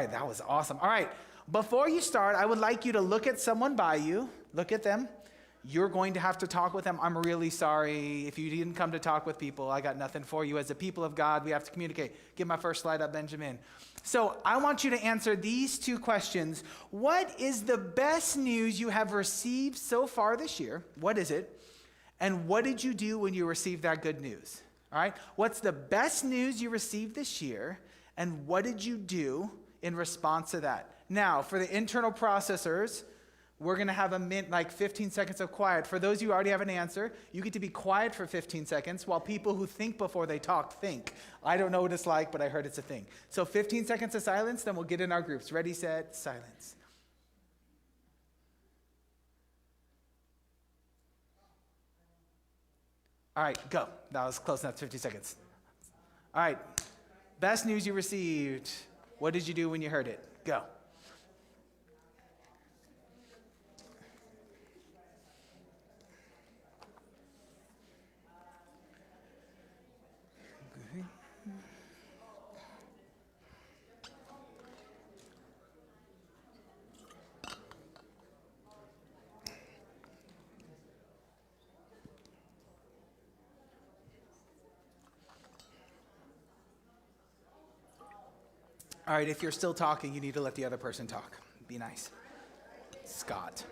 right, that was awesome. All right, before you start, I would like you to look at someone by you. Look at them. You're going to have to talk with them. I'm really sorry if you didn't come to talk with people. I got nothing for you. As the people of God, we have to communicate. Get my first slide up, Benjamin. So I want you to answer these two questions. What is the best news you have received so far this year? What is it? And what did you do when you received that good news? All right? What's the best news you received this year? And what did you do in response to that? Now, for the internal processors, we're going to have like 15 seconds of quiet. For those of you who already have an answer, you get to be quiet for 15 seconds while people who think before they talk think. I don't know what it's like, but I heard it's a thing. So 15 seconds of silence, then we'll get in our groups. Ready, set, silence. All right, go. That was close enough, 50 seconds. All right, best news you received. What did you do when you heard it? Go. All right, if you're still talking, you need to let the other person talk. Be nice. Scott.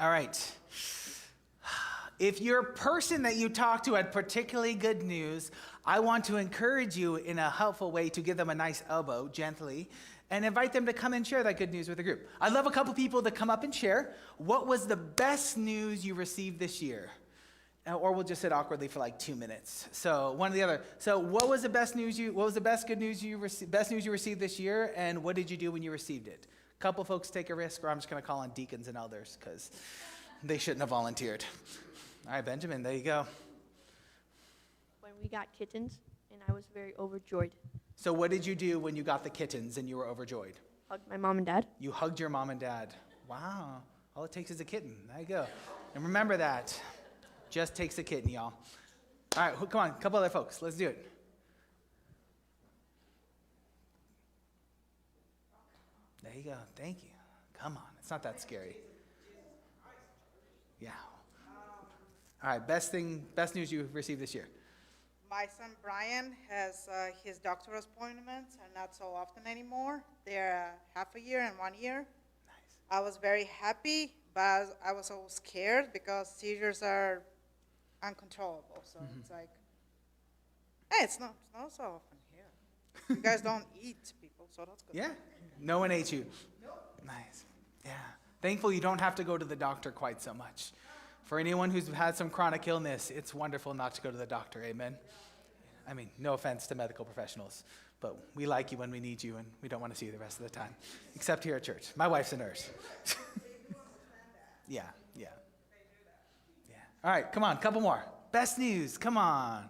All right. If your person that you talk to had particularly good news, I want to encourage you in a helpful way to give them a nice elbow, gently, and invite them to come and share that good news with the group. I'd love a couple people to come up and share. What was the best news you received this year? Or we'll just sit awkwardly for like 2 minutes. So one or the other. So what was the best news best news you received this year, and what did you do when you received it? A couple folks take a risk, or I'm just going to call on deacons and elders because they shouldn't have volunteered. All right, Benjamin, there you go. When we got kittens, and I was very overjoyed. So what did you do when you got the kittens and you were overjoyed? Hugged my mom and dad. You hugged your mom and dad. Wow. All it takes is a kitten. There you go. And remember that. Just takes a kitten, y'all. All right, come on, a couple other folks. Let's do it. There you go. Thank you. Come on. It's not that scary. Yeah. All right, best news you've received this year. My son Brian has his doctor's appointments are not so often anymore. They're half a year and 1 year. Nice. I was very happy, but I was so scared because seizures are uncontrollable. So it's like, hey, it's not so often here. You guys don't eat people, so that's good. Yeah. No one ate you. Nice. Yeah. Thankful you don't have to go to the doctor quite so much. For anyone who's had some chronic illness, it's wonderful not to go to the doctor, amen? I mean, no offense to medical professionals, but we like you when we need you, and we don't want to see you the rest of the time, except here at church. My wife's a nurse. Yeah. All right, come on, couple more. Best news, come on.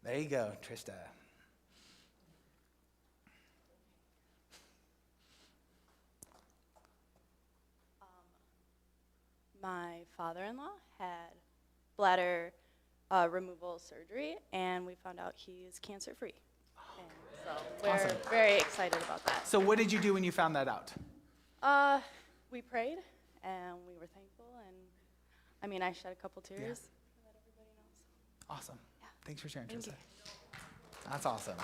There you go, Trista. My father-in-law had bladder removal surgery, and we found out he is cancer-free. And so we're awesome. very excited about that. So what did you do when you found that out? We prayed, and we were thankful, and I mean, I shed a couple tears. To let everybody know. Awesome. Yeah. Thanks for sharing, Thank Trista. you. That's awesome.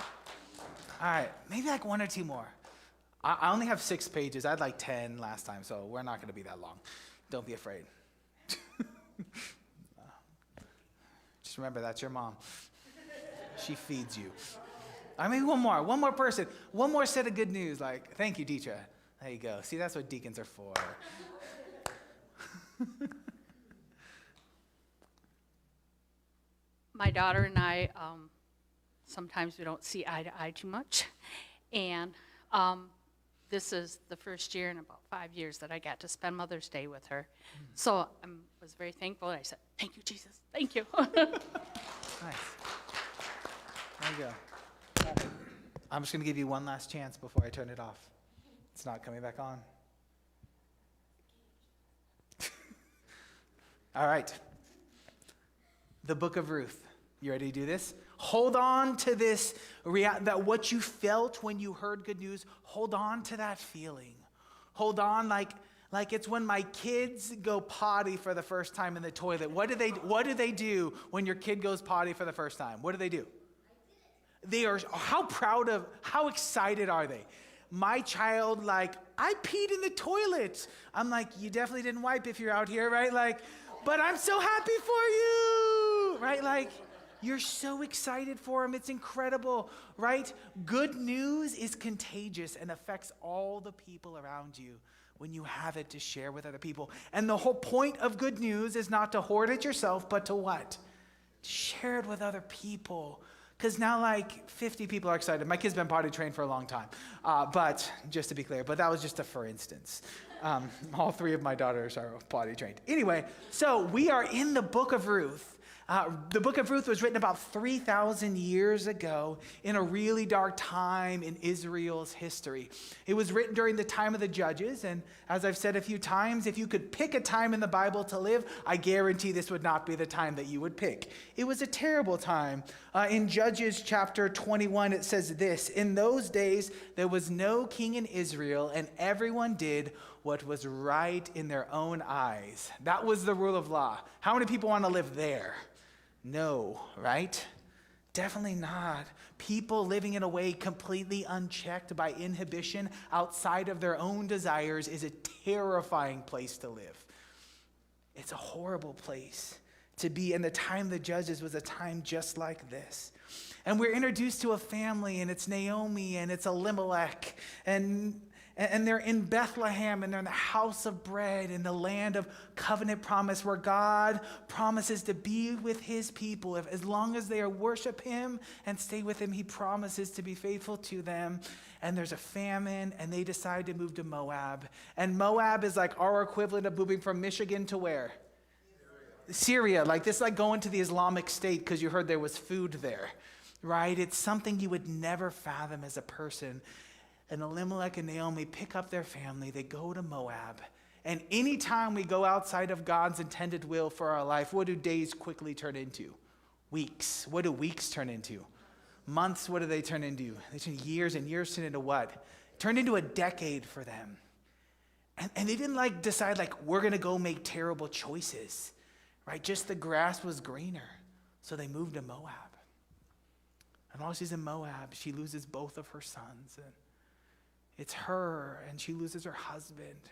All right, maybe like one or two more. I only have 6 pages. I had like 10 last time, so we're not going to be that long. Don't be afraid. Just remember, that's your mom. She feeds you. I mean, one more person. One more set of good news. Like, thank you, Deetra. There you go. See, that's what deacons are for. My daughter and I, sometimes we don't see eye to eye too much. And this is the first year in about 5 years that I got to spend Mother's Day with her. So I was very thankful. I said, thank you, Jesus. Thank you. Nice. There you go. I'm just going to give you one last chance before I turn it off. It's not coming back on. All right. The book of Ruth. You ready to do this? Hold on to this, that what you felt when you heard good news, hold on to that feeling. Hold on like it's when my kids go potty for the first time in the toilet. What do they do when your kid goes potty for the first time? What do? They are, how excited are they? My child, like, I peed in the toilet. I'm like, you definitely didn't wipe if you're out here, right? Like, but I'm so happy for you, right? Like, you're so excited for him. It's incredible, right? Good news is contagious and affects all the people around you when you have it to share with other people. And the whole point of good news is not to hoard it yourself, but to what? Share it with other people. Because now like 50 people are excited. My kid's been potty trained for a long time. But just to be clear, but that was just a for instance. All 3 of my daughters are potty trained. Anyway, so we are in the book of Ruth. The book of Ruth was written about 3,000 years ago in a really dark time in Israel's history. It was written during the time of the Judges, and as I've said a few times, if you could pick a time in the Bible to live, I guarantee this would not be the time that you would pick. It was a terrible time. In Judges chapter 21, it says this, "In those days there was no king in Israel, and everyone did what was right in their own eyes." That was the rule of law. How many people want to live there? No, right? Definitely not. People living in a way completely unchecked by inhibition outside of their own desires is a terrifying place to live. It's a horrible place to be, and the time of the Judges was a time just like this. And we're introduced to a family, and it's Naomi, and it's Elimelech, and they're in Bethlehem, and they're in the house of bread in the land of covenant promise, where God promises to be with his people. As long as they worship him and stay with him, he promises to be faithful to them. And there's a famine, and they decide to move to Moab. And Moab is like our equivalent of moving from Michigan to where? Syria. Like this, like going to the Islamic State because you heard there was food there, right? It's something you would never fathom as a person. And Elimelech and Naomi pick up their family. They go to Moab. And anytime we go outside of God's intended will for our life, what do days quickly turn into? Weeks. What do weeks turn into? Months, what do they turn into? They turn years, and years turn into what? Turned into a decade for them. And they didn't like decide like, we're going to go make terrible choices, right? Just the grass was greener. So they moved to Moab. And while she's in Moab, she loses both of her sons. And it's her, and she loses her husband.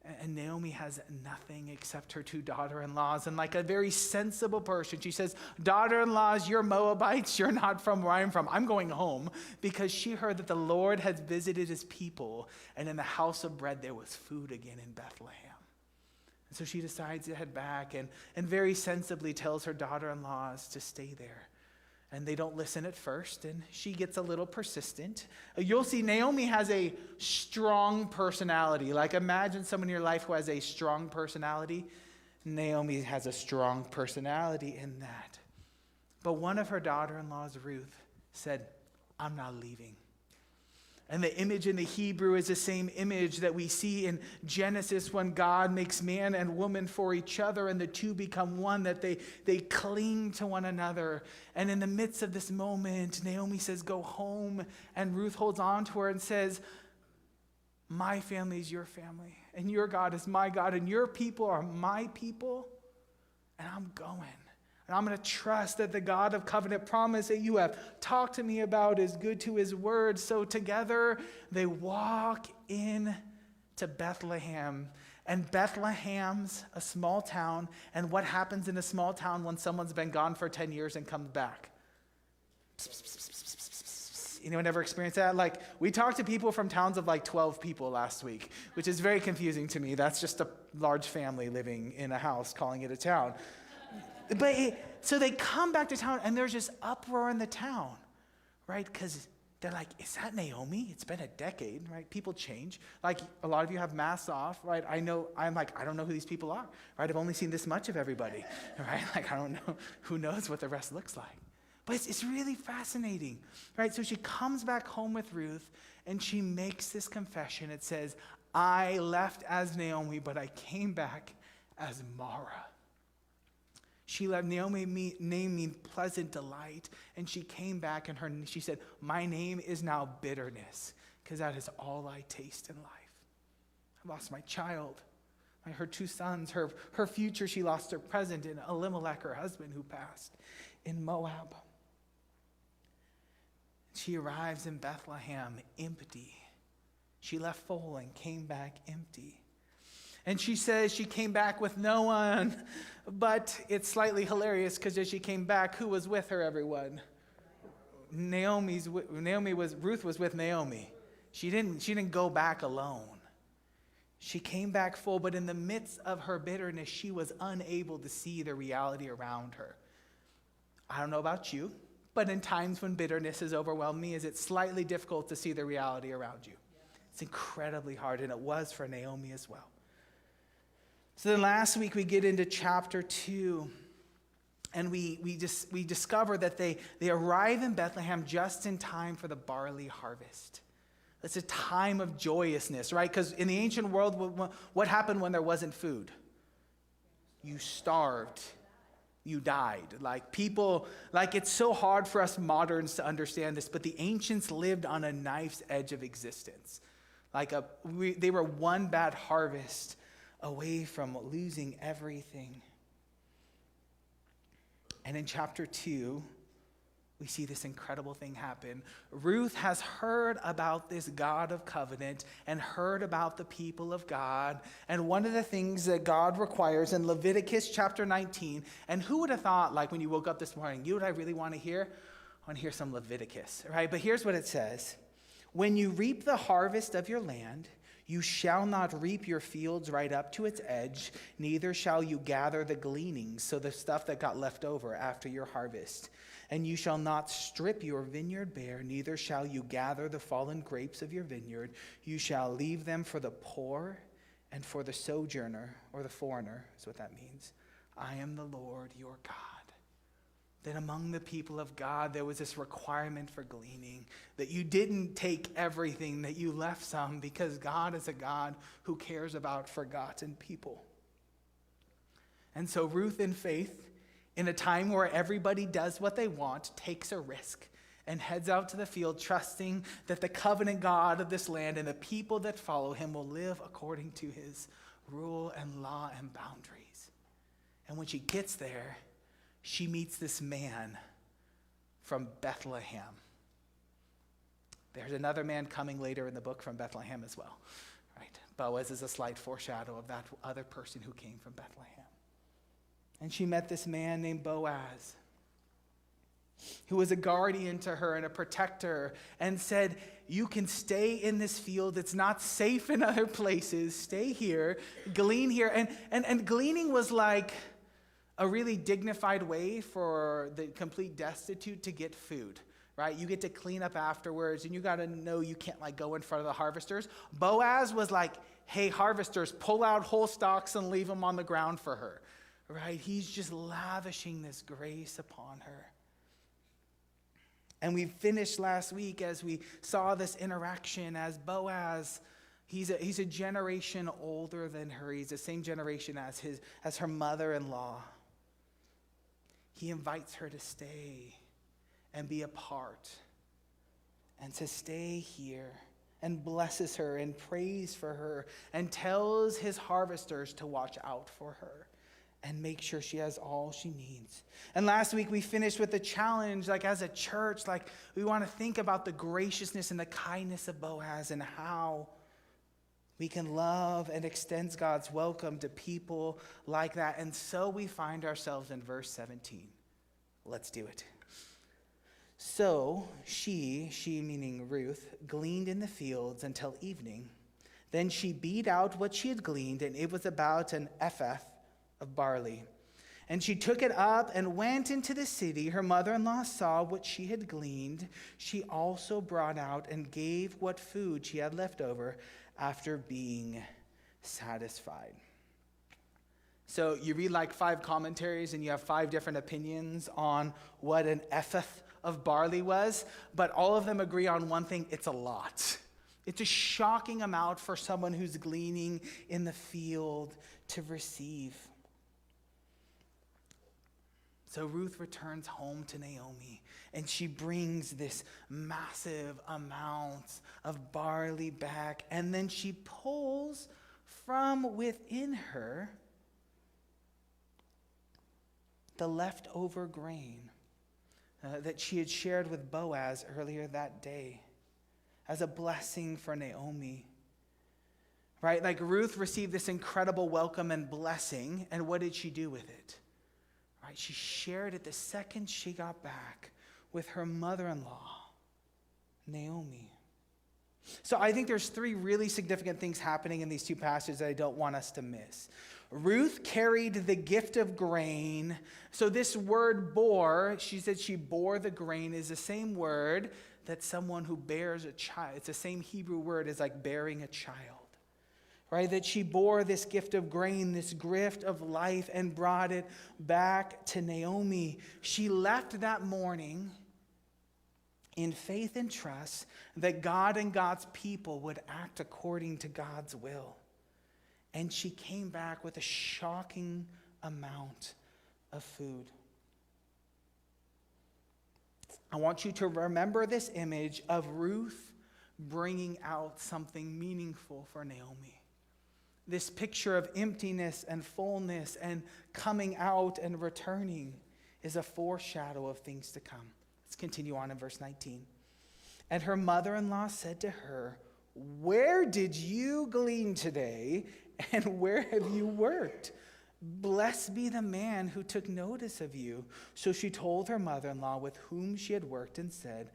And Naomi has nothing except her 2 daughter-in-laws. And like a very sensible person, she says, "Daughter-in-laws, you're Moabites. You're not from where I'm from. I'm going home," because she heard that the Lord had visited his people, and in the house of bread there was food again in Bethlehem. And so she decides to head back and very sensibly tells her daughter-in-laws to stay there. And they don't listen at first, and she gets a little persistent. You'll see Naomi has a strong personality. Like imagine someone in your life who has a strong personality. Naomi has a strong personality in that. But one of her daughter-in-laws, Ruth, said, "I'm not leaving." And the image in the Hebrew is the same image that we see in Genesis when God makes man and woman for each other, and the 2 become one, that they cling to one another. And in the midst of this moment, Naomi says, "Go home." And Ruth holds on to her and says, "My family is your family, and your God is my God, and your people are my people, and I'm going. And I'm going to trust that the God of covenant promise that you have talked to me about is good to his word." So together they walk in to Bethlehem. And Bethlehem's a small town. And what happens in a small town when someone's been gone for 10 years and comes back? Anyone ever experienced that? Like, we talked to people from towns of like 12 people last week, which is very confusing to me. That's just a large family living in a house calling it a town. So they come back to town, and there's this uproar in the town, right? Because they're like, "Is that Naomi? It's been a decade," right? People change. Like, a lot of you have masks off, right? I don't know who these people are, right? I've only seen this much of everybody, right? Like, I don't know. Who knows what the rest looks like? But it's really fascinating, right? So she comes back home with Ruth, and she makes this confession. It says, "I left as Naomi, but I came back as Mara. Naomi name means pleasant delight, and she came back and she said, my name is now bitterness, because that is all I taste in life. I lost my child, her 2 sons, her future. She lost her present in Elimelech, her husband, who passed in Moab. She arrives in Bethlehem empty. She left full and came back empty. And she says she came back with no one, but it's slightly hilarious because as she came back, who was with her, everyone? Ruth was with Naomi. She didn't go back alone. She came back full, but in the midst of her bitterness, she was unable to see the reality around her. I don't know about you, but in times when bitterness has overwhelmed me, is it slightly difficult to see the reality around you? It's incredibly hard, and it was for Naomi as well. So then last week we get into chapter 2, and we discover that they arrive in Bethlehem just in time for the barley harvest. It's a time of joyousness, right? Because in the ancient world, what happened when there wasn't food? You starved. You died. It's so hard for us moderns to understand this, but the ancients lived on a knife's edge of existence. They were one bad harvest away from losing everything. And in chapter 2, we see this incredible thing happen. Ruth has heard about this God of covenant and heard about the people of God. And one of the things that God requires in Leviticus chapter 19, and who would have thought, when you woke up this morning, you know what I really want to hear? I want to hear some Leviticus, right? But here's what it says. When you reap the harvest of your land, you shall not reap your fields right up to its edge, neither shall you gather the gleanings, so the stuff that got left over after your harvest. And you shall not strip your vineyard bare, neither shall you gather the fallen grapes of your vineyard. You shall leave them for the poor and for the sojourner, or the foreigner, is what that means. I am the Lord your God. That among the people of God, there was this requirement for gleaning, that you didn't take everything, that you left some, because God is a God who cares about forgotten people. And so Ruth, in faith, in a time where everybody does what they want, takes a risk and heads out to the field, trusting that the covenant God of this land and the people that follow him will live according to his rule and law and boundaries. And when she gets there, she meets this man from Bethlehem. There's another man coming later in the book from Bethlehem as well. Right? Boaz is a slight foreshadow of that other person who came from Bethlehem. And she met this man named Boaz, who was a guardian to her and a protector, and said, you can stay in this field. It's not safe in other places. Stay here, glean here. And gleaning was like a really dignified way for the complete destitute to get food, right? You get to clean up afterwards, and you got to know you can't go in front of the harvesters. Boaz was like, hey, harvesters, pull out whole stalks and leave them on the ground for her, right? He's just lavishing this grace upon her. And we finished last week as we saw this interaction as Boaz, he's a generation older than her. He's the same generation as her mother-in-law. He invites her to stay and be a part and to stay here, and blesses her and prays for her and tells his harvesters to watch out for her and make sure she has all she needs. And last week we finished with the challenge, as a church, we want to think about the graciousness and the kindness of Boaz and how we can love and extend God's welcome to people like that. And so we find ourselves in verse 17. Let's do it. So she meaning Ruth, gleaned in the fields until evening. Then she beat out what she had gleaned, and it was about an ephah of barley. And she took it up and went into the city. Her mother-in-law saw what she had gleaned. She also brought out and gave what food she had left over after being satisfied. So you read 5 commentaries and you have 5 different opinions on what an ephah of barley was, but all of them agree on one thing: it's a lot. It's a shocking amount for someone who's gleaning in the field to receive. So Ruth returns home to Naomi, and she brings this massive amount of barley back, and then she pulls from within her the leftover grain that she had shared with Boaz earlier that day as a blessing for Naomi. Right? Like Ruth received this incredible welcome and blessing, and what did she do with it? Right? She shared it the second she got back with her mother-in-law, Naomi. So I think there's three really significant things happening in these two passages that I don't want us to miss. Ruth carried the gift of grain. So this word bore, she said she bore the grain, is the same word that someone who bears a child. It's the same Hebrew word as like bearing a child. Right? That she bore this gift of grain, this gift of life, and brought it back to Naomi. She left that morning in faith and trust that God and God's people would act according to God's will. And she came back with a shocking amount of food. I want you to remember this image of Ruth bringing out something meaningful for Naomi. This picture of emptiness and fullness and coming out and returning is a foreshadow of things to come. Let's continue on in verse 19. And her mother-in-law said to her, "Where did you glean today, and where have you worked? Blessed be the man who took notice of you." So she told her mother-in-law with whom she had worked and said,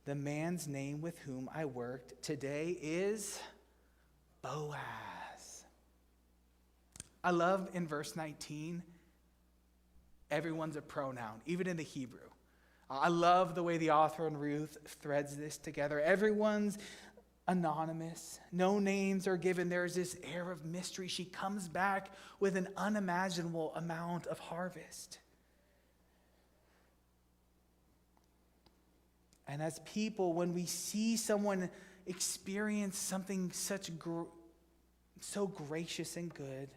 "The man's name with whom I worked today is Boaz." I love in verse 19, everyone's a pronoun, even in the Hebrew. I love the way the author in Ruth threads this together. Everyone's anonymous. No names are given. There's this air of mystery. She comes back with an unimaginable amount of harvest. And as people, when we see someone experience something so gracious and good,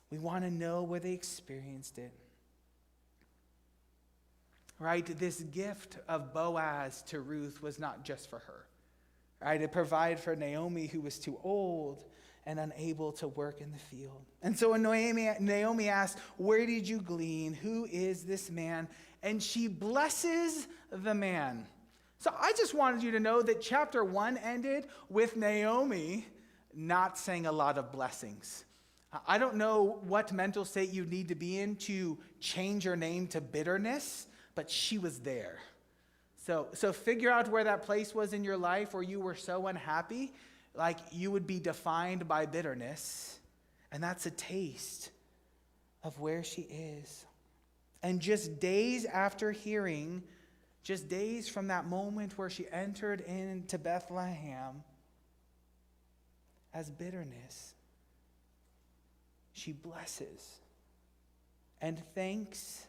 we want to know where they experienced it. Right? This gift of Boaz to Ruth was not just for her. Right? It provided for Naomi, who was too old and unable to work in the field. And so when Naomi asked, "Where did you glean? Who is this man?" And she blesses the man. So I just wanted you to know that chapter 1 ended with Naomi not saying a lot of blessings. I don't know what mental state you need to be in to change your name to bitterness, but she was there. So figure out where that place was in your life where you were so unhappy, like you would be defined by bitterness. And that's a taste of where she is. And just days after hearing, just days from that moment where she entered into Bethlehem as bitterness, she blesses and thanks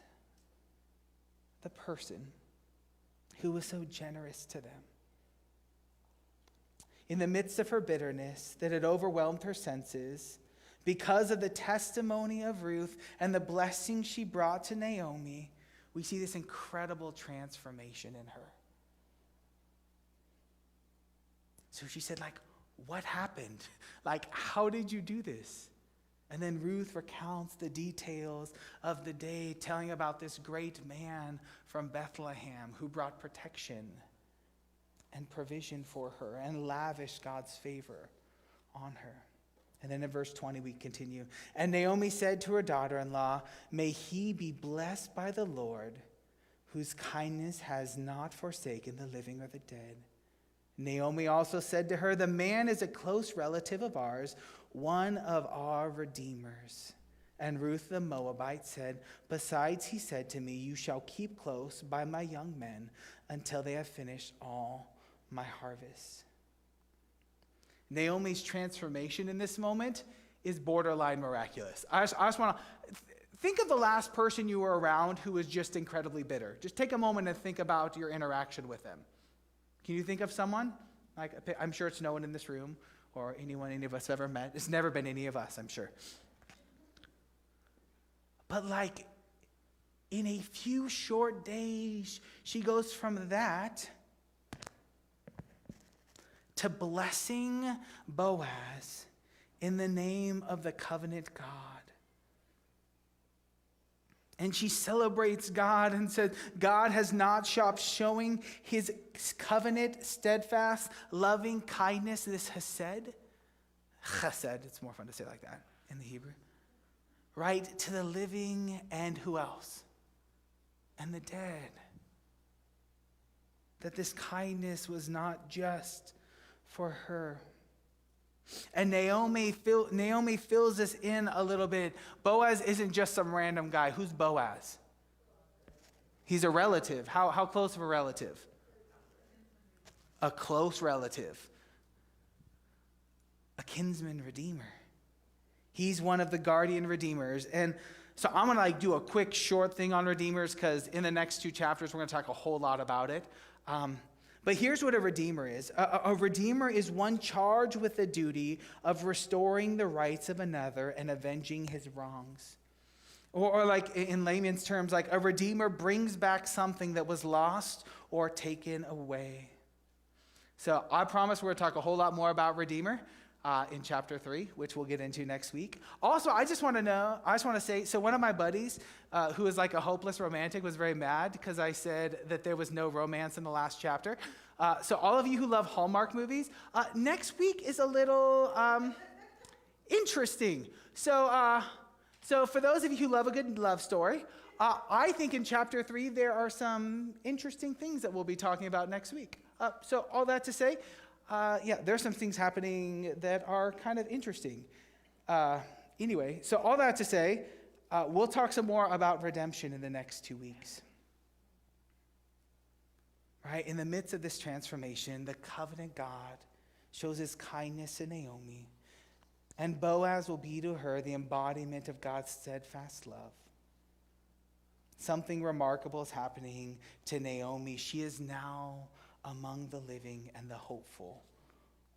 the person who was so generous to them. In the midst of her bitterness that had overwhelmed her senses, because of the testimony of Ruth and the blessing she brought to Naomi, we see this incredible transformation in her. So she said, what happened? How did you do this? And then Ruth recounts the details of the day, telling about this great man from Bethlehem who brought protection and provision for her and lavished God's favor on her. And then in verse 20 we continue. And Naomi said to her daughter-in-law, "May he be blessed by the Lord, whose kindness has not forsaken the living or the dead." Naomi also said to her, "The man is a close relative of ours, one of our redeemers." And Ruth the Moabite said, "Besides, he said to me, 'You shall keep close by my young men until they have finished all my harvest.'" Naomi's transformation in this moment is borderline miraculous. I just want to think of the last person you were around who was just incredibly bitter. Just take a moment and think about your interaction with them. Can you think of someone? I'm sure it's no one in this room or anyone any of us have ever met. It's never been any of us, I'm sure. But In a few short days, she goes from that to blessing Boaz in the name of the covenant God. And she celebrates God and says, God has not stopped showing his covenant, steadfast, loving kindness, this chesed. Chesed, it's more fun to say like that in the Hebrew. Right? To the living and who else? And the dead. That this kindness was not just for her. And Naomi fills this in a little bit. Boaz isn't just some random guy. Who's Boaz? He's a relative. How close of a relative? A close relative. A kinsman redeemer. He's one of the guardian redeemers. And so I'm going to do a quick short thing on redeemers because in the next 2 chapters we're going to talk a whole lot about it. But here's what a redeemer is. A redeemer is one charged with the duty of restoring the rights of another and avenging his wrongs. Or like in layman's terms, like a redeemer brings back something that was lost or taken away. So I promise we're going to talk a whole lot more about redeemer in chapter 3, which we'll get into next week. Also, I just want to say, so one of my buddies who is like a hopeless romantic was very mad because I said that there was no romance in the last chapter. So all of you who love Hallmark movies, next week is a little interesting. So for those of you who love a good love story, I think in chapter 3 there are some interesting things that we'll be talking about next week. So all that to say, there's some things happening that are kind of interesting. Anyway, so all that to say, we'll talk some more about redemption in the next 2 weeks. Right? In the midst of this transformation, the covenant God shows his kindness to Naomi, and Boaz will be to her the embodiment of God's steadfast love. Something remarkable is happening to Naomi. She is now among the living and the hopeful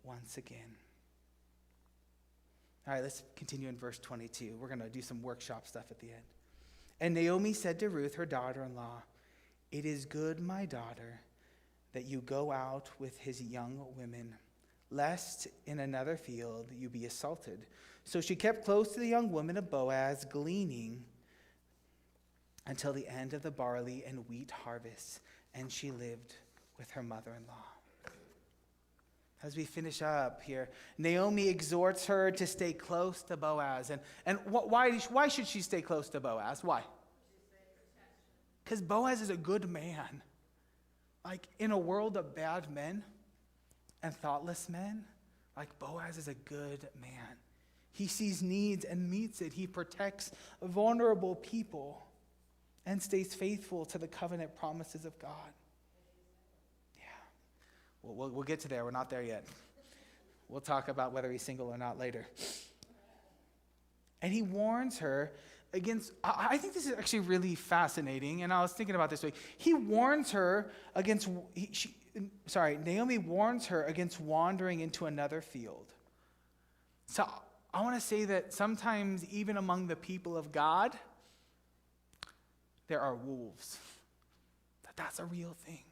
once again. All right, let's continue in verse 22. We're going to do some workshop stuff at the end. And Naomi said to Ruth, her daughter-in-law, "It is good, my daughter, that you go out with his young women, lest in another field you be assaulted." So she kept close to the young women of Boaz, gleaning until the end of the barley and wheat harvest, and she lived with her mother-in-law. As we finish up here, Naomi exhorts her to stay close to Boaz. And why should she stay close to Boaz? Why? Because Boaz is a good man. Like in a world of bad men and thoughtless men, like Boaz is a good man. He sees needs and meets it. He protects vulnerable people and stays faithful to the covenant promises of God. We'll get to there. We're not there yet. We'll talk about whether he's single or not later. And he warns her against, I think this is actually really fascinating, and I was thinking about this week. He warns her against, Naomi warns her against wandering into another field. So I want to say that sometimes even among the people of God, there are wolves. That's a real thing.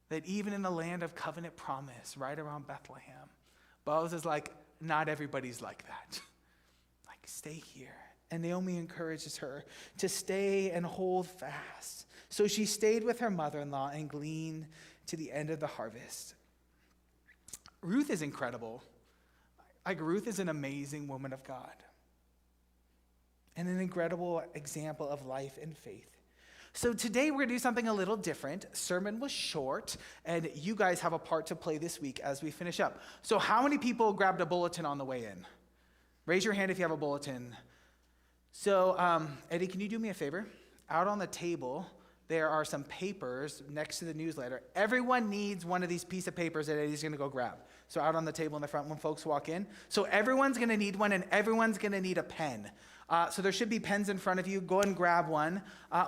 That even in the land of covenant promise, right around Bethlehem, Boaz is like, not everybody's like that. Like, stay here. And Naomi encourages her to stay and hold fast. So she stayed with her mother-in-law and gleaned to the end of the harvest. Ruth is incredible. Like, Ruth is an amazing woman of God. And an incredible example of life and faith. So today we're going to do something a little different. Sermon was short, and you guys have a part to play this week as we finish up. So how many people grabbed a bulletin on the way in? Raise your hand if you have a bulletin. So Eddie, can you do me a favor? Out on the table, there are some papers next to the newsletter. Everyone needs one of these pieces of papers that Eddie's going to go grab. So out on the table in the front when folks walk in. So everyone's going to need one, and everyone's going to need a pen. So there should be pens in front of you. Go and grab one.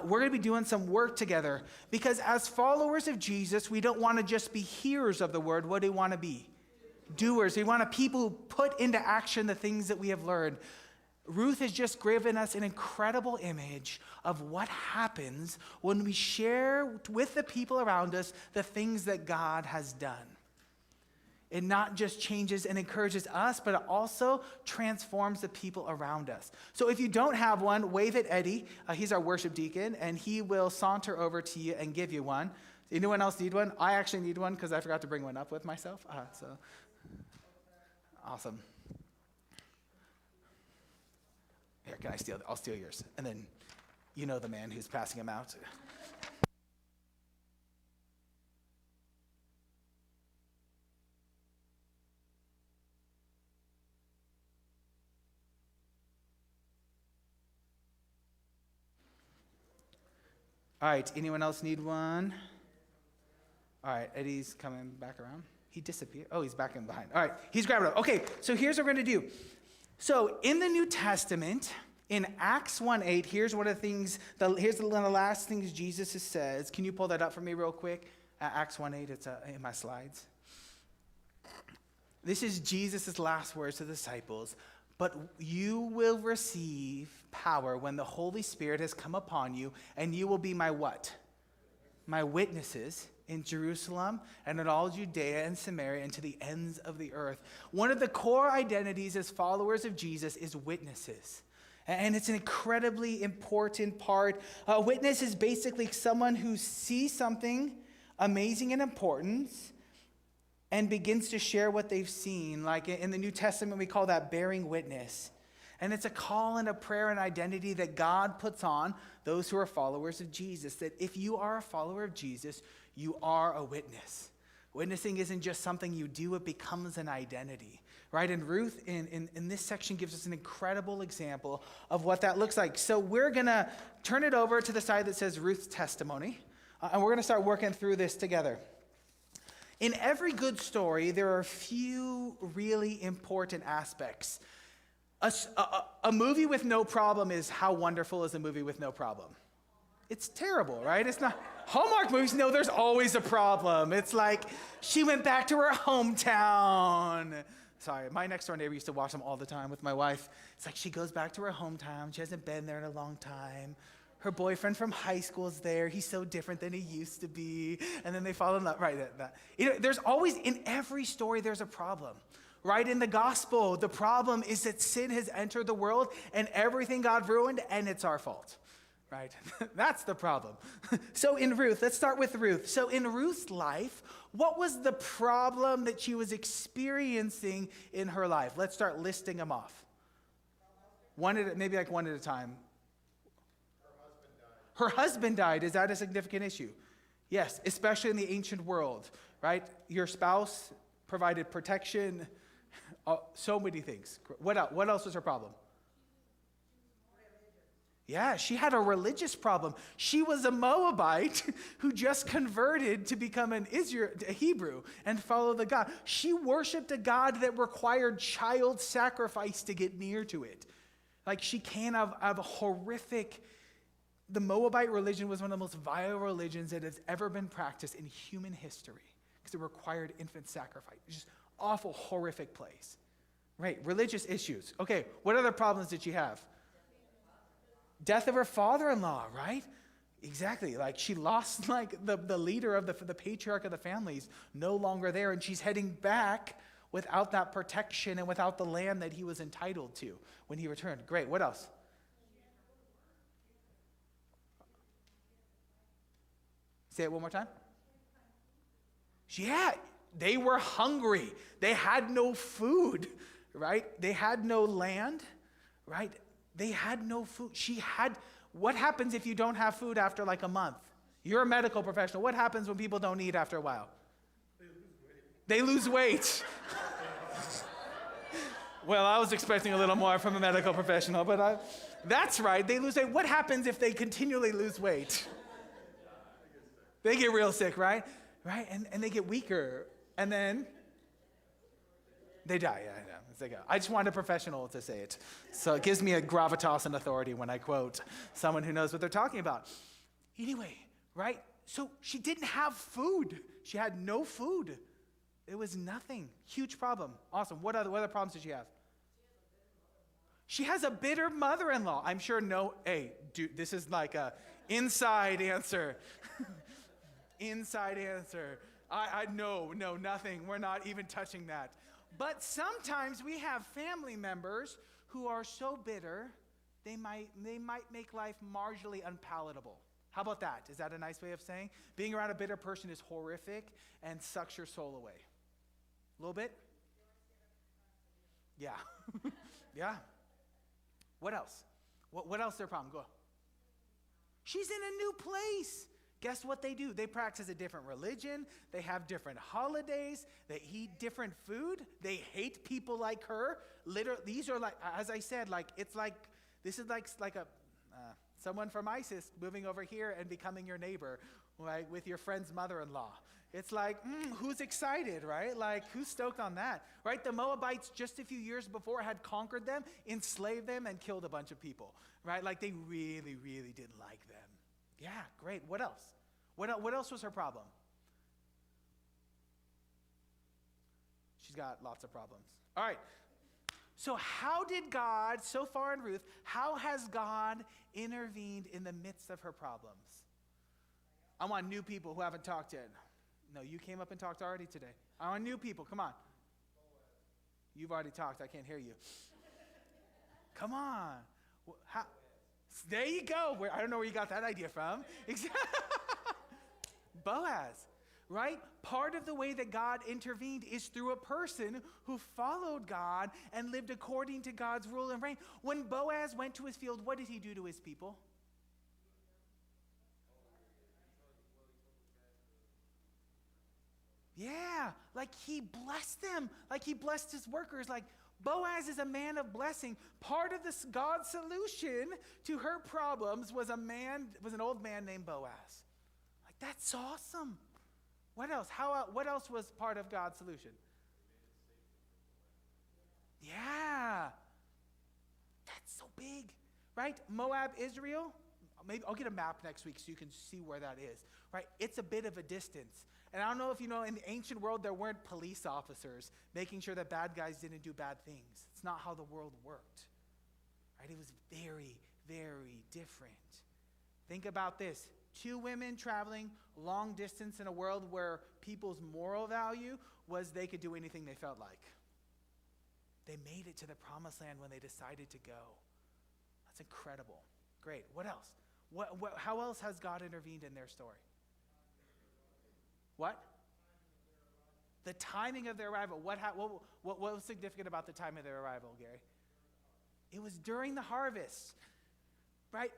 We're going to be doing some work together because as followers of Jesus, we don't want to just be hearers of the word. What do we want to be? Doers. We want to people who put into action the things that we have learned. Ruth has just given us an incredible image of what happens when we share with the people around us the things that God has done. It not just changes and encourages us, but it also transforms the people around us. So if you don't have one, wave at Eddie. He's our worship deacon, and he will saunter over to you and give you one. Anyone else need one? I actually need one because I forgot to bring one up with myself. So awesome. Here, can I steal? I'll steal yours. And then you know the man who's passing them out. All right, anyone else need one? All right, Eddie's coming back around. He disappeared. Oh, he's back in behind. All right, he's grabbing it. Okay, so here's what we're going to do. So in the New Testament, in Acts 1:8, here's one of the things, here's one of the last things Jesus says. Can you pull that up for me real quick? Acts 1:8, it's in my slides. This is Jesus' last words to the disciples. But you will receive power when the Holy Spirit has come upon you, and you will be my what? My witnesses in Jerusalem and in all Judea and Samaria and to the ends of the earth. One of the core identities as followers of Jesus is witnesses. And it's an incredibly important part. A witness is basically someone who sees something amazing and important and begins to share what they've seen. Like in the New Testament, we call that bearing witness. And it's a call and a prayer and identity that God puts on those who are followers of Jesus. That if you are a follower of Jesus, you are a witness. Witnessing isn't just something you do, it becomes an identity. Right? And Ruth in this section gives us an incredible example of what that looks like. So we're going to turn it over to the side that says Ruth's testimony. And we're going to start working through this together. In every good story, there are a few really important aspects. A movie with no problem is how wonderful is a movie with no problem? It's terrible, right? It's not. Hallmark movies, no, there's always a problem. It's like she went back to her hometown. Sorry, my next door neighbor used to watch them all the time with my wife. It's like she goes back to her hometown. She hasn't been there in a long time. Her boyfriend from high school is there. He's so different than he used to be. And then they fall in love. Right. There's always, in every story, there's a problem. Right? In the gospel, the problem is that sin has entered the world and everything got ruined and it's our fault. Right? That's the problem. So in Ruth, let's start with Ruth. So in Ruth's life, what was the problem that she was experiencing in her life? Let's start listing them off. Maybe one at a time. Her husband died. Is that a significant issue? Yes, especially in the ancient world, right? Your spouse provided protection, so many things. What else was her problem? Yeah, she had a religious problem. She was a Moabite who just converted to become a Hebrew and follow the God. She worshiped a God that required child sacrifice to get near to it. Like she came out of a horrific. The Moabite religion was one of the most vile religions that has ever been practiced in human history because it required infant sacrifice. Just awful, horrific place. Right, religious issues. Okay, what other problems did she have? Death of her father-in-law, right? Exactly, like she lost like the leader of the patriarch of the families, no longer there, and she's heading back without that protection and without the land that he was entitled to when he returned. Great, what else? Say it one more time. Yeah, they were hungry. They had no food, right? They had no land, right? They had no food. What happens if you don't have food after like a month? You're a medical professional. What happens when people don't eat after a while? They lose weight. Well, I was expecting a little more from a medical professional, but that's right. They lose weight. What happens if they continually lose weight? They get real sick, right? Right? And they get weaker. And then they die. Yeah, I know. It's like I just want a professional to say it. So it gives me a gravitas and authority when I quote someone who knows what they're talking about. Anyway, right? So she didn't have food. She had no food. It was nothing. Huge problem. Awesome. What other problems did she have? She has a bitter mother-in-law. I'm sure hey, dude, this is like a inside answer. Inside answer. No, nothing. We're not even touching that. But sometimes we have family members who are so bitter, they might make life marginally unpalatable. How about that? Is that a nice way of saying? Being around a bitter person is horrific and sucks your soul away. A little bit? Yeah. Yeah. What else? What else is their problem? Go. She's in a new place. Guess what they do? They practice a different religion. They have different holidays. They eat different food. They hate people like her. Literally, these are like, as I said, this is like a someone from ISIS moving over here and becoming your neighbor, right, with your friend's mother-in-law. It's like, who's excited, right? Like, who's stoked on that, right? The Moabites just a few years before had conquered them, enslaved them, and killed a bunch of people, right? Like, they really, really didn't like them. Yeah, great. What else? What else was her problem? She's got lots of problems. All right. So how did God, so far in Ruth, how has God intervened in the midst of her problems? I want new people who haven't talked yet. No, you came up and talked already today. I want new people. Come on. You've already talked. I can't hear you. Come on. There you go. I don't know where you got that idea from. Boaz, right? Part of the way that God intervened is through a person who followed God and lived according to God's rule and reign. When Boaz went to his field, what did he do to his people? Yeah, like he blessed them, like he blessed his workers. Like Boaz is a man of blessing. Part of this God's solution to her problems was an old man named Boaz. Like that's awesome. What else? What else was part of God's solution? Yeah, that's so big, right? Moab, Israel. Maybe I'll get a map next week so you can see where that is, right? It's a bit of a distance. And I don't know if you know, in the ancient world, there weren't police officers making sure that bad guys didn't do bad things. It's not how the world worked, right? It was very, very different. Think about this. 2 women traveling long distance in a world where people's moral value was they could do anything they felt like. They made it to the promised land when they decided to go. That's incredible. Great. What else? How else has God intervened in their story? What? The timing of their arrival. What was significant about the time of their arrival, Gary? It was during the harvest, right?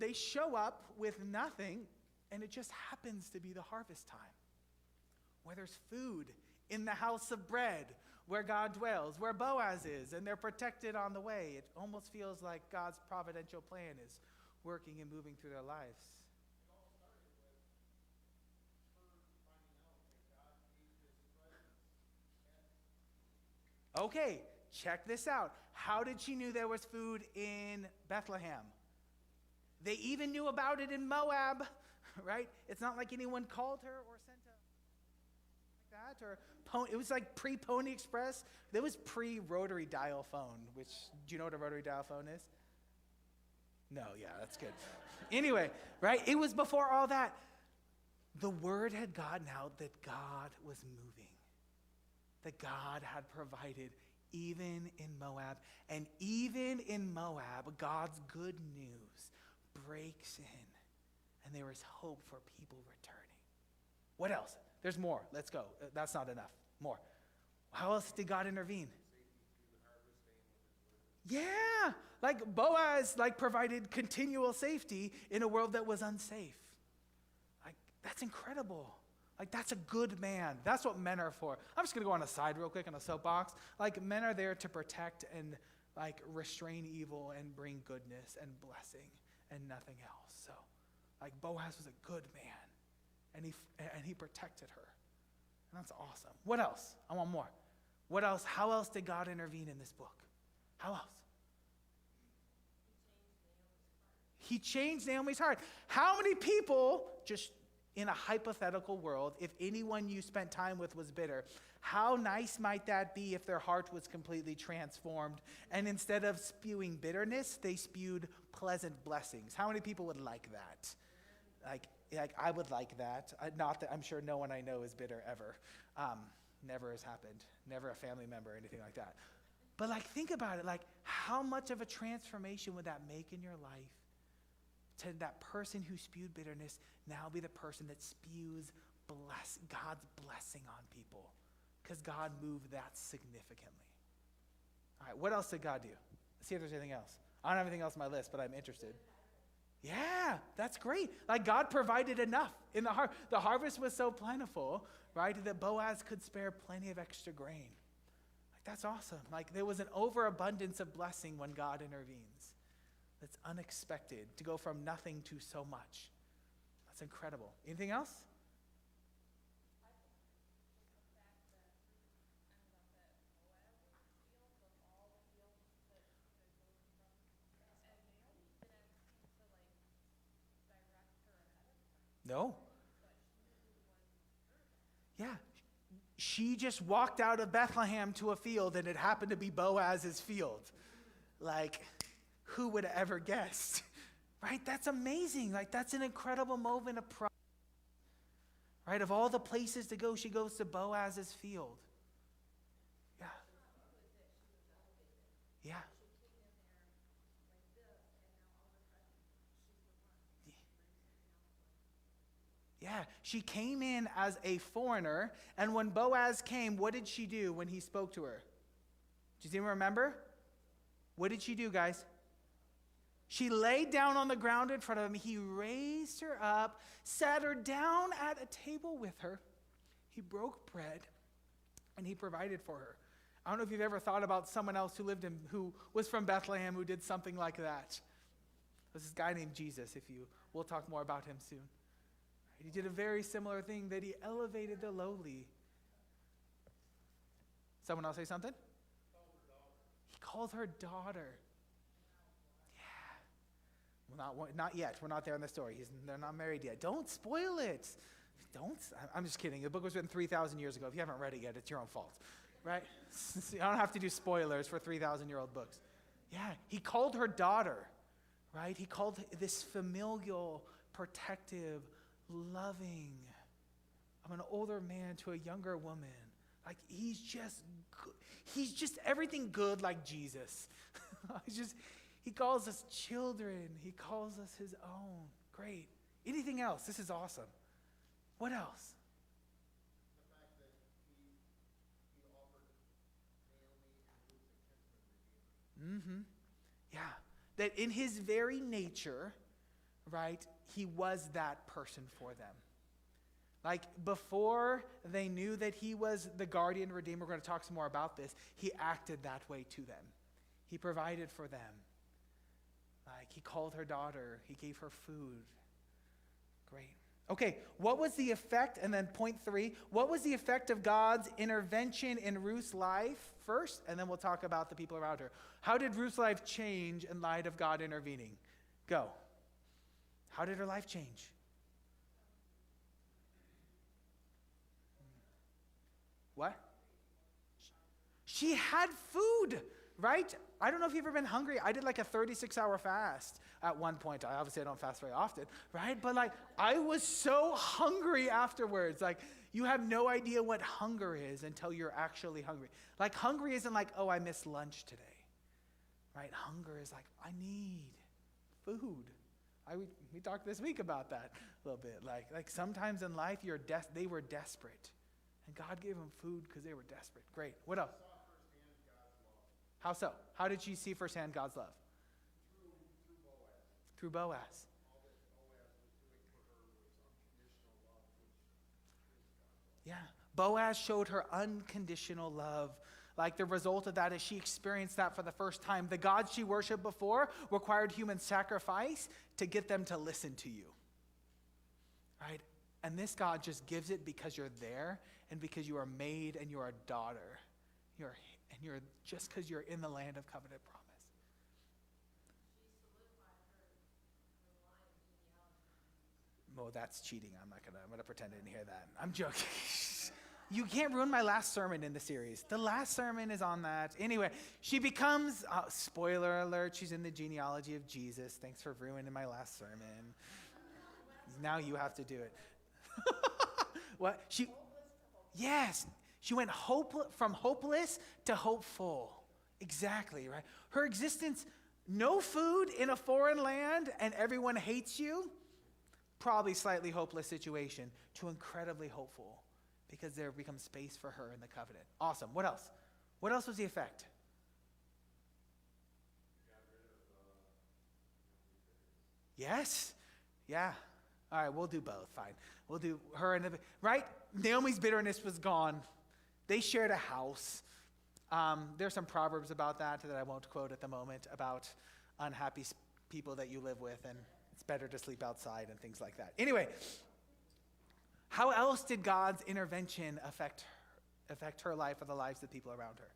They show up with nothing, and it just happens to be the harvest time, where there's food in the house of bread, where God dwells, where Boaz is, and they're protected on the way. It almost feels like God's providential plan is working and moving through their lives. Okay, check this out. How did she know there was food in Bethlehem? They even knew about it in Moab, right? It's not like anyone called her or sent like that, or it was like pre-Pony Express. There was pre-rotary dial phone, which, do you know what a rotary dial phone is? No, yeah, that's good. Anyway, right? It was before all that. The word had gotten out that God was moving, that God had provided even in Moab. And even in Moab, God's good news breaks in, and there is hope for people returning. What else? There's more. Let's go. That's not enough. More. How else did God intervene? Yeah, like Boaz provided continual safety in a world that was unsafe. Like that's incredible. Like that's a good man. That's what men are for. I'm just gonna go on a side real quick on a soapbox. Like men are there to protect and like restrain evil and bring goodness and blessing and nothing else. So, like Boaz was a good man, and he protected her, and that's awesome. What else? I want more. What else? How else did God intervene in this book? How else? He changed Naomi's heart. How many people just in a hypothetical world, if anyone you spent time with was bitter, how nice might that be if their heart was completely transformed and instead of spewing bitterness, they spewed pleasant blessings? How many people would like that? Like I would like that. Not that I'm sure no one I know is bitter ever. Never has happened. Never a family member or anything like that. But like, think about it. Like, how much of a transformation would that make in your life to that person who spewed bitterness now be the person that spews God's blessing on people? Because God moved that significantly. All right, what else did God do? Let's see if there's anything else. I don't have anything else on my list, but I'm interested. Yeah, that's great. Like, God provided enough in the harvest. The harvest was so plentiful, right, that Boaz could spare plenty of extra grain. Like, that's awesome. Like, there was an overabundance of blessing when God intervenes. That's unexpected, to go from nothing to so much. That's incredible. Anything else? No. Yeah. She just walked out of Bethlehem to a field, and it happened to be Boaz's field. Like, who would have ever guessed? Right? That's amazing. Like, that's an incredible moment of pride. Right? Of all the places to go, she goes to Boaz's field. Yeah. Yeah. Yeah, she came in as a foreigner, and when Boaz came, what did she do when he spoke to her? Does anyone remember? What did she do, guys? She laid down on the ground in front of him. He raised her up, sat her down at a table with her. He broke bread, and he provided for her. I don't know if you've ever thought about someone else who was from Bethlehem who did something like that. There's this guy named Jesus. We'll talk more about him soon. He did a very similar thing, that he elevated the lowly. Someone else say something? He called her daughter. Yeah. Well, not yet. We're not there in the story. They're not married yet. Don't spoil it. I'm just kidding. The book was written 3,000 years ago. If you haven't read it yet, it's your own fault. Right? I don't have to do spoilers for 3,000-year-old books. Yeah. He called her daughter. Right? He called this familial, protective, loving of an older man to a younger woman. Like, he's just good. He's just everything good like Jesus. He calls us children. He calls us his own. Great. Anything else? This is awesome. What else? The fact that he offered Naomi and Ruth a kinsman redeemer. Yeah. That in his very nature, right, he was that person for them. Like, before they knew that he was the guardian redeemer, we're going to talk some more about this, he acted that way to them. He provided for them. Like, he called her daughter. He gave her food. Great. Okay, what was the effect, and then point 3, what was the effect of God's intervention in Ruth's life first, and then we'll talk about the people around her. How did Ruth's life change in light of God intervening? Go. How did her life change? What? She had food, right? I don't know if you've ever been hungry. I did like a 36-hour fast at one point. I don't fast very often, right? But like, I was so hungry afterwards. Like, you have no idea what hunger is until you're actually hungry. Like, hungry isn't like, oh, I missed lunch today, right? Hunger is like, I need food. We talked this week about that a little bit. Like sometimes in life, they were desperate. And God gave them food because they were desperate. Great. What else? How so? How did she see firsthand God's love? Through Boaz. All that Boaz was doing for her was unconditional love, which is God's love. Yeah. Boaz showed her unconditional love. Like, the result of that is she experienced that for the first time. The gods she worshiped before required human sacrifice to get them to listen to you. Right? And this God just gives it because you're there and because you are made and you're a daughter. You're just because you're in the land of covenant promise. Well, that's cheating. I'm gonna pretend I didn't hear that. I'm joking. You can't ruin my last sermon in the series. The last sermon is on that. Anyway, she becomes, spoiler alert, she's in the genealogy of Jesus. Thanks for ruining my last sermon. Now you have to do it. What? Yes. She went from hopeless to hopeful. Exactly, right? Her existence, no food in a foreign land and everyone hates you, probably slightly hopeless situation, to incredibly hopeful because there becomes space for her in the covenant. Awesome. What else? What else was the effect? Yes. Yeah. All right, we'll do both. Fine. We'll do her and right? Naomi's bitterness was gone. They shared a house. There's some proverbs about that I won't quote at the moment about unhappy people that you live with, and it's better to sleep outside and things like that. Anyway, how else did God's intervention affect her life or the lives of the people around her?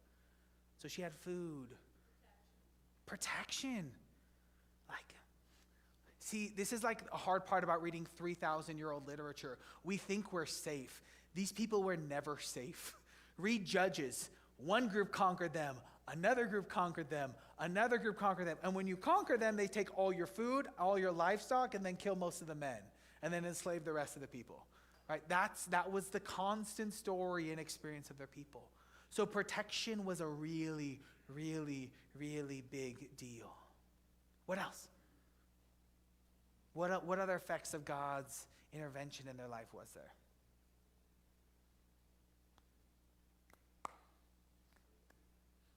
So she had food, protection. See, this is like a hard part about reading 3,000-year-old literature. We think we're safe. These people were never safe. Read Judges. One group conquered them. Another group conquered them. Another group conquered them. And when you conquer them, they take all your food, all your livestock, and then kill most of the men. And then enslave the rest of the people. Right? That was the constant story and experience of their people. So protection was a really, really, really big deal. What else? What other effects of God's intervention in their life was there?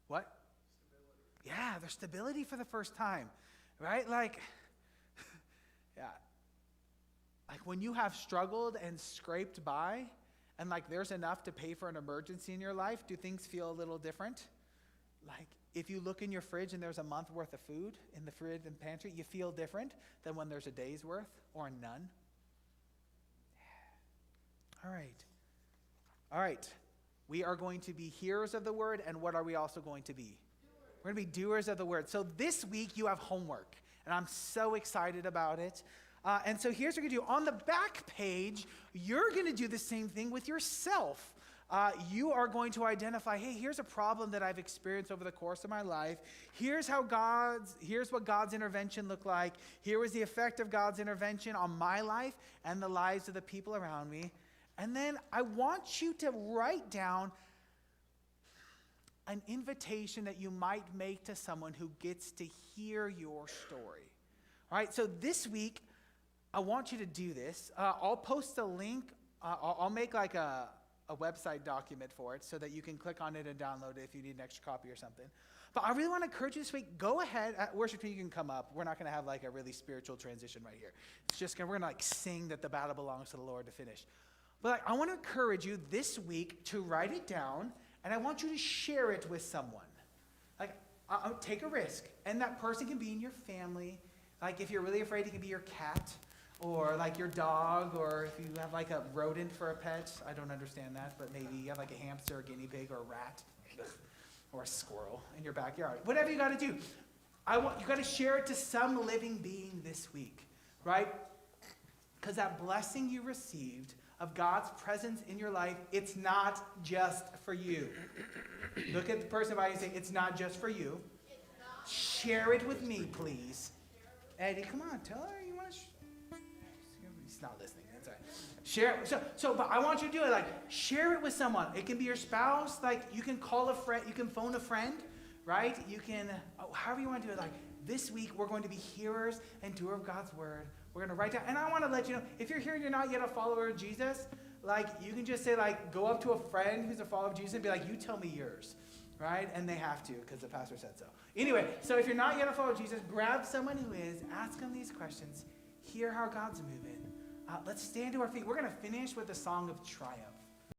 What? Stability. Yeah, there's stability for the first time, right? Yeah. Like when you have struggled and scraped by, and like there's enough to pay for an emergency in your life, do things feel a little different? Like if you look in your fridge and there's a month worth of food in the fridge and pantry, you feel different than when there's a day's worth or none. All right. We are going to be hearers of the word, and what are we also going to be? We're going to be doers of the word. So this week you have homework, and I'm so excited about it. And so here's what you're going to do. On the back page, you're going to do the same thing with yourself. You are going to identify, hey, here's a problem that I've experienced over the course of my life. Here's what God's intervention looked like. Here was the effect of God's intervention on my life and the lives of the people around me. And then I want you to write down an invitation that you might make to someone who gets to hear your story. All right, so this week, I want you to do this. I'll post a link. I'll make like a website document for it so that you can click on it and download it if you need an extra copy or something. But I really want to encourage you this week, go ahead. Worship team, you can come up. We're not going to have like a really spiritual transition right here. It's just we're going to like sing that the battle belongs to the Lord to finish. But I want to encourage you this week to write it down, and I want you to share it with someone. I'll take a risk, and that person can be in your family. Like if you're really afraid, it can be your cat, or like your dog, or if you have like a rodent for a pet. I don't understand that, but maybe you have like a hamster, a guinea pig, or a rat, or a squirrel in your backyard. Whatever you got to do, you got to share it to some living being this week, right? Because that blessing you received of God's presence in your life, it's not just for you. Look at the person by you and say, it's not just for you. Share it with me, please. Eddie, come on, tell her you want to. He's not listening. That's all right. Share it. But I want you to do it. Like, share it with someone. It can be your spouse. Like, you can call a friend. You can phone a friend, right? You can, however you want to do it. Like, this week we're going to be hearers and doers of God's word. We're going to write down. And I want to let you know, if you're here and you're not yet a follower of Jesus, like, you can just say, like, go up to a friend who's a follower of Jesus and be like, you tell me yours, right? And they have to because the pastor said so. Anyway, so if you're not yet a follower of Jesus, grab someone who is, ask them these questions, hear how God's moving. Let's stand to our feet. We're going to finish with a song of triumph.